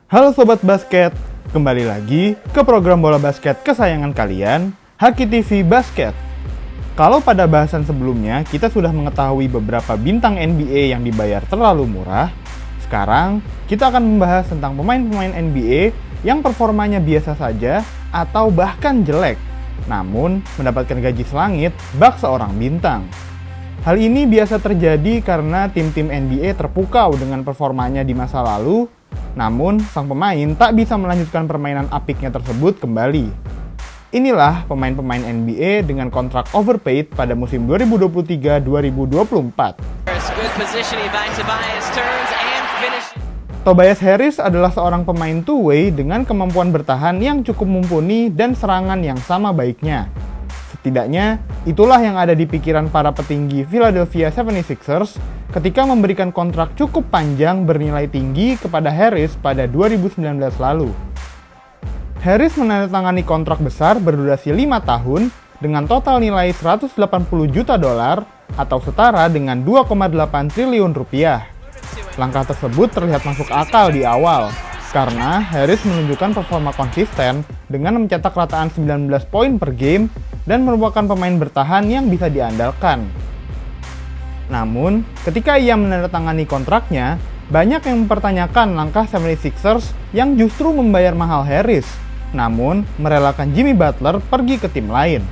Halo Sobat Basket, kembali lagi ke program bola basket kesayangan kalian, Haki TV Basket. Kalau pada bahasan sebelumnya kita sudah mengetahui beberapa bintang NBA yang dibayar terlalu murah, sekarang kita akan membahas tentang pemain-pemain NBA yang performanya biasa saja atau bahkan jelek, namun mendapatkan gaji selangit bak seorang bintang. Hal ini biasa terjadi karena tim-tim NBA terpukau dengan performanya di masa lalu, namun sang pemain tak bisa melanjutkan permainan apiknya tersebut kembali. Inilah pemain-pemain NBA dengan kontrak overpaid pada musim 2023-2024. Tobias Harris adalah seorang pemain two-way dengan kemampuan bertahan yang cukup mumpuni dan serangan yang sama baiknya. Setidaknya, itulah yang ada di pikiran para petinggi Philadelphia 76ers ketika memberikan kontrak cukup panjang bernilai tinggi kepada Harris pada 2019 lalu. Harris menandatangani kontrak besar berdurasi 5 tahun dengan total nilai $180 juta atau setara dengan 2,8 triliun rupiah. Langkah tersebut terlihat masuk akal di awal, karena Harris menunjukkan performa konsisten dengan mencetak rataan 19 poin per game dan merupakan pemain bertahan yang bisa diandalkan. Namun, ketika ia menandatangani kontraknya, banyak yang mempertanyakan langkah 76ers yang justru membayar mahal Harris, namun merelakan Jimmy Butler pergi ke tim lain.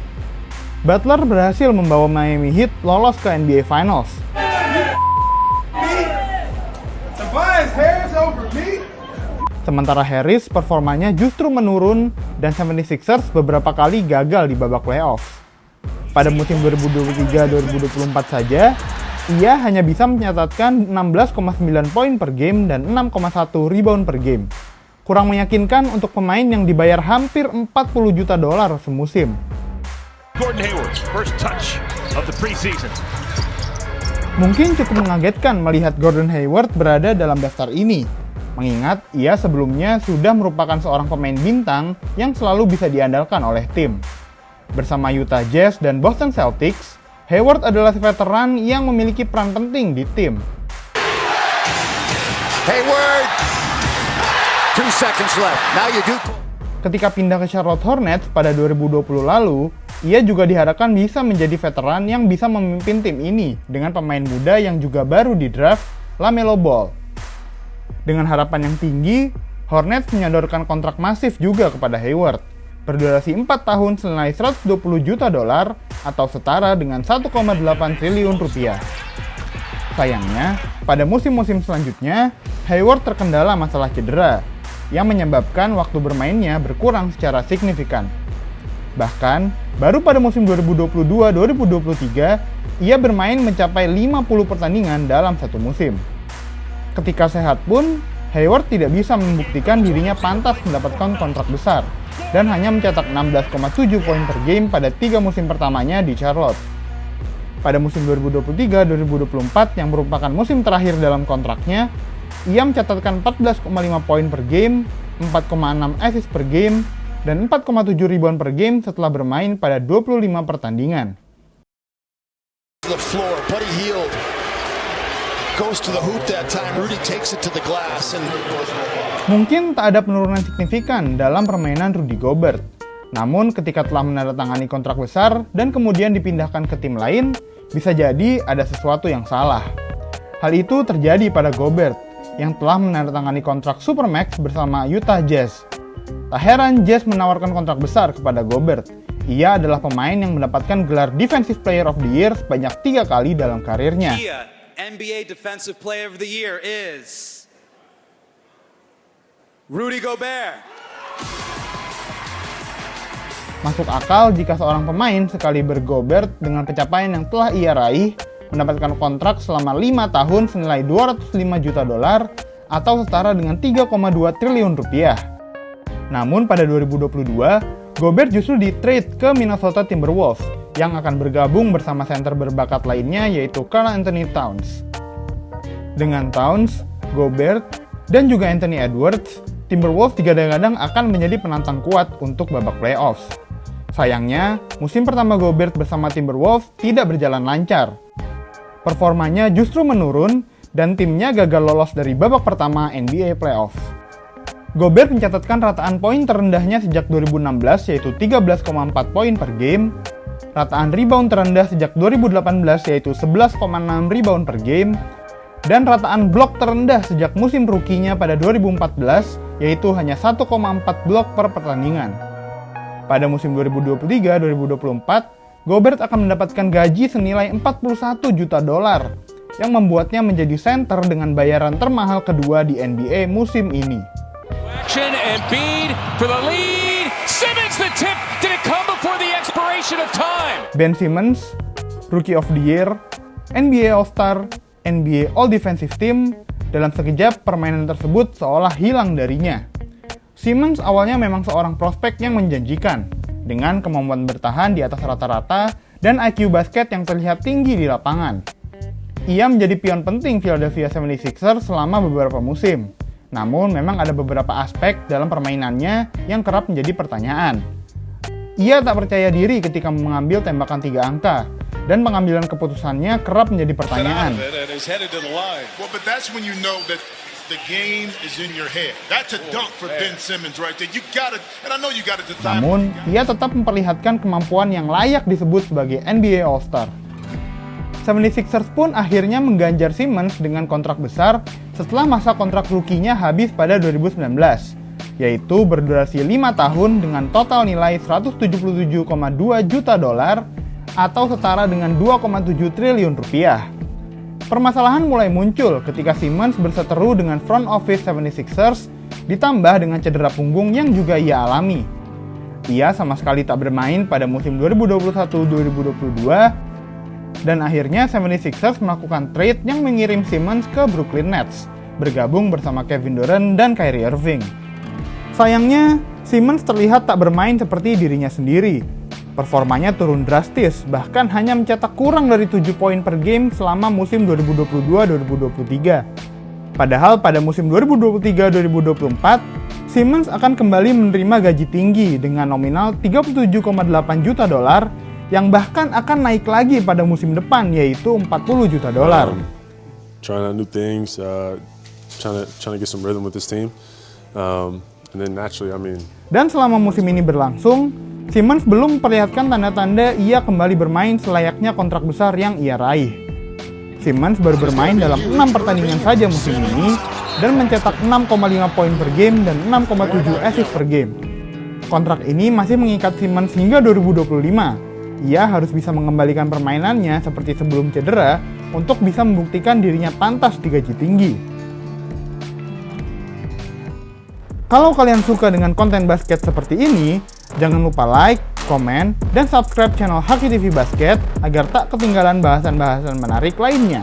Butler berhasil membawa Miami Heat lolos ke NBA Finals. Sementara Harris performanya justru menurun dan 76ers beberapa kali gagal di babak playoff. Pada musim 2023-2024 saja, ia hanya bisa mencatatkan 16,9 poin per game dan 6,1 rebound per game. Kurang meyakinkan untuk pemain yang dibayar hampir $40 juta semusim. Gordon Hayward, first touch of the preseason. Mungkin cukup mengagetkan melihat Gordon Hayward berada dalam daftar ini, mengingat ia sebelumnya sudah merupakan seorang pemain bintang yang selalu bisa diandalkan oleh tim. Bersama Utah Jazz dan Boston Celtics, Hayward adalah veteran yang memiliki peran penting di tim. Hayward, 2 seconds left. Now you do. Ketika pindah ke Charlotte Hornets pada 2020 lalu, ia juga diharapkan bisa menjadi veteran yang bisa memimpin tim ini dengan pemain muda yang juga baru di draft, LaMelo Ball. Dengan harapan yang tinggi, Hornets menyodorkan kontrak masif juga kepada Hayward, berdurasi 4 tahun senilai $120 juta atau setara dengan 1,8 triliun rupiah. Sayangnya, pada musim-musim selanjutnya, Hayward terkendala masalah cedera, yang menyebabkan waktu bermainnya berkurang secara signifikan. Bahkan, baru pada musim 2022-2023, ia bermain mencapai 50 pertandingan dalam satu musim. Ketika sehat pun, Hayward tidak bisa membuktikan dirinya pantas mendapatkan kontrak besar, dan hanya mencetak 16,7 poin per game pada 3 musim pertamanya di Charlotte. Pada musim 2023-2024 yang merupakan musim terakhir dalam kontraknya, ia mencatatkan 14,5 poin per game, 4,6 assist per game, dan 4,7 rebound per game setelah bermain pada 25 pertandingan. The floor, Buddy Hield goes to the hoop that time. Rudy takes it to the glass and Mungkin tak ada penurunan signifikan dalam permainan Rudy Gobert. Namun ketika telah menandatangani kontrak besar dan kemudian dipindahkan ke tim lain, bisa jadi ada sesuatu yang salah. Hal itu terjadi pada Gobert yang telah menandatangani kontrak Supermax bersama Utah Jazz. Tak heran Jazz menawarkan kontrak besar kepada Gobert. Ia adalah pemain yang mendapatkan gelar Defensive Player of the Year sebanyak 3 kali dalam karirnya. NBA Defensive Player of the Year is Rudy Gobert. Masuk akal jika seorang pemain sekali Gobert dengan pencapaian yang telah ia raih mendapatkan kontrak selama 5 tahun senilai $205 juta atau setara dengan 3,2 triliun rupiah. Namun pada 2022, Gobert justru di-trade ke Minnesota Timberwolves yang akan bergabung bersama center berbakat lainnya yaitu Karl Anthony Towns. Dengan Towns, Gobert, dan juga Anthony Edwards, Timberwolves digadang-gadang akan menjadi penantang kuat untuk babak playoffs. Sayangnya, musim pertama Gobert bersama Timberwolves tidak berjalan lancar. Performanya justru menurun dan timnya gagal lolos dari babak pertama NBA Playoffs. Gobert mencatatkan rataan poin terendahnya sejak 2016 yaitu 13,4 poin per game, rataan rebound terendah sejak 2018 yaitu 11,6 rebound per game, dan rataan blok terendah sejak musim rookie-nya pada 2014 yaitu hanya 1,4 blok per pertandingan. Pada musim 2023-2024, Gobert akan mendapatkan gaji senilai $41 juta yang membuatnya menjadi center dengan bayaran termahal kedua di NBA musim ini. Ben Simmons, Rookie of the Year, NBA All-Star, NBA All Defensive Team, dalam sekejap permainan tersebut seolah hilang darinya. Simmons awalnya memang seorang prospek yang menjanjikan, dengan kemampuan bertahan di atas rata-rata dan IQ basket yang terlihat tinggi di lapangan. Ia menjadi pion penting Philadelphia 76ers selama beberapa musim. Namun memang ada beberapa aspek dalam permainannya yang kerap menjadi pertanyaan. Ia tak percaya diri ketika mengambil tembakan 3 angka, dan pengambilan keputusannya kerap menjadi pertanyaan. Namun, ia tetap memperlihatkan kemampuan yang layak disebut sebagai NBA All-Star. 76ers pun akhirnya mengganjar Simmons dengan kontrak besar setelah masa kontrak rookie-nya habis pada 2019, yaitu berdurasi 5 tahun dengan total nilai $177,2 juta atau setara dengan 2,7 triliun rupiah. Permasalahan mulai muncul ketika Simmons berseteru dengan front office 76ers ditambah dengan cedera punggung yang juga ia alami. Ia sama sekali tak bermain pada musim 2021-2022 dan akhirnya 76ers melakukan trade yang mengirim Simmons ke Brooklyn Nets, bergabung bersama Kevin Durant dan Kyrie Irving. Sayangnya, Simmons terlihat tak bermain seperti dirinya sendiri. Performanya turun drastis, bahkan hanya mencetak kurang dari 7 poin per game selama musim 2022-2023. Padahal pada musim 2023-2024, Simmons akan kembali menerima gaji tinggi dengan nominal $37,8 juta yang bahkan akan naik lagi pada musim depan yaitu $40 juta. Trying out new things, trying to get some rhythm with this team. And then naturally, Dan selama musim ini berlangsung, Simmons belum memperlihatkan tanda-tanda ia kembali bermain selayaknya kontrak besar yang ia raih. Simmons baru bermain dalam 6 pertandingan saja musim ini dan mencetak 6,5 poin per game dan 6,7 assist per game. Kontrak ini masih mengikat Simmons hingga 2025. Ia harus bisa mengembalikan permainannya seperti sebelum cedera untuk bisa membuktikan dirinya pantas di gaji tinggi. Kalau kalian suka dengan konten basket seperti ini, jangan lupa like, komen, dan subscribe channel Haki TV Basket agar tak ketinggalan bahasan-bahasan menarik lainnya.